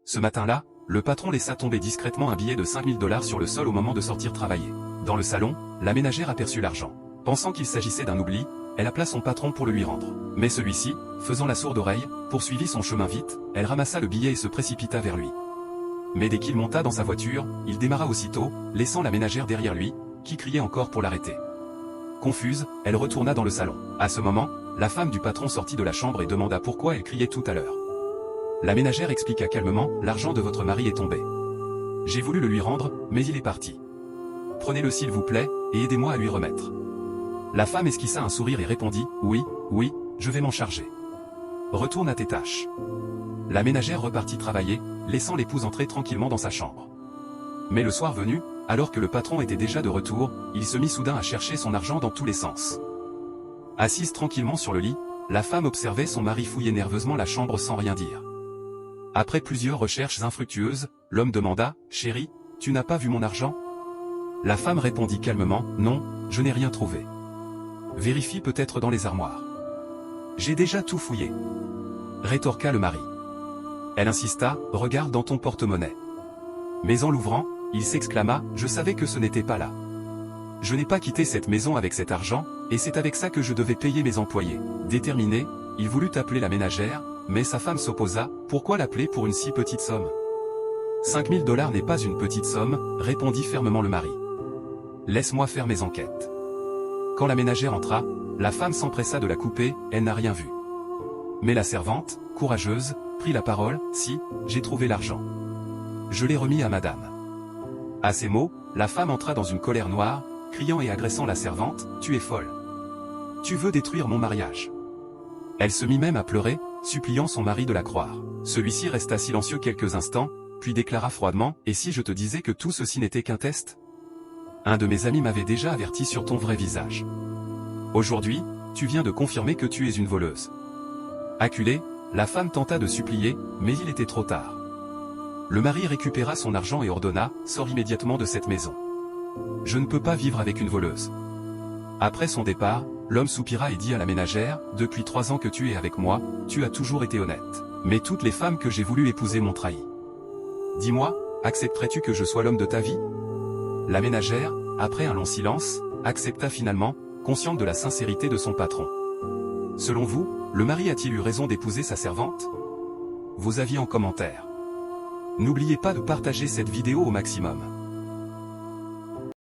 Ce matin-là, le patron laissa tomber discrètement un billet de 5000 $ sur le sol au moment de sortir travailler. Dans le salon, la ménagère aperçut l'argent. Pensant qu'il s'agissait d'un oubli, elle appela son patron pour le lui rendre. Mais celui-ci, faisant la sourde oreille, poursuivit son chemin vite, elle ramassa le billet et se précipita vers lui. Mais dès qu'il monta dans sa voiture, il démarra aussitôt, laissant la ménagère derrière lui, qui criait encore pour l'arrêter. Confuse, elle retourna dans le salon. À ce moment, la femme du patron sortit de la chambre et demanda pourquoi elle criait tout à l'heure. La ménagère expliqua calmement, « L'argent de votre mari est tombé. J'ai voulu le lui rendre, mais il est parti. Prenez-le s'il vous plaît, et aidez-moi à lui remettre. » La femme esquissa un sourire et répondit, « Oui, oui, je vais m'en charger. Retourne à tes tâches. » La ménagère repartit travailler, laissant l'épouse entrer tranquillement dans sa chambre. Mais le soir venu, alors que le patron était déjà de retour, il se mit soudain à chercher son argent dans tous les sens. Assise tranquillement sur le lit, la femme observait son mari fouiller nerveusement la chambre sans rien dire. Après plusieurs recherches infructueuses, l'homme demanda, « Chérie, tu n'as pas vu mon argent ?» La femme répondit calmement, « Non, je n'ai rien trouvé. Vérifie peut-être dans les armoires. »« J'ai déjà tout fouillé. » rétorqua le mari. Elle insista, « Regarde dans ton porte-monnaie. » Mais en l'ouvrant, il s'exclama, « Je savais que ce n'était pas là. Je n'ai pas quitté cette maison avec cet argent, et c'est avec ça que je devais payer mes employés. » Déterminé, il voulut appeler la ménagère, mais sa femme s'opposa, « Pourquoi l'appeler pour une si petite somme ? 5000 $ n'est pas une petite somme, » répondit fermement le mari. « Laisse-moi faire mes enquêtes. » Quand la ménagère entra, la femme s'empressa de la couper, elle n'a rien vu. Mais la servante, courageuse, prit la parole, « Si, j'ai trouvé l'argent. Je l'ai remis à madame. » À ces mots, la femme entra dans une colère noire, criant et agressant la servante, « Tu es folle. Tu veux détruire mon mariage. » Elle se mit même à pleurer, suppliant son mari de la croire. Celui-ci resta silencieux quelques instants, puis déclara froidement, « Et si je te disais que tout ceci n'était qu'un test ? Un de mes amis m'avait déjà averti sur ton vrai visage. Aujourd'hui, tu viens de confirmer que tu es une voleuse. » Acculée, la femme tenta de supplier, mais il était trop tard. Le mari récupéra son argent et ordonna, « Sors immédiatement de cette maison. Je ne peux pas vivre avec une voleuse. » Après son départ, l'homme soupira et dit à la ménagère, « Depuis 3 ans que tu es avec moi, tu as toujours été honnête. Mais toutes les femmes que j'ai voulu épouser m'ont trahi. Dis-moi, accepterais-tu que je sois l'homme de ta vie ?» La ménagère, après un long silence, accepta finalement, consciente de la sincérité de son patron. Selon vous, le mari a-t-il eu raison d'épouser sa servante? Vos avis en commentaire. N'oubliez pas de partager cette vidéo au maximum.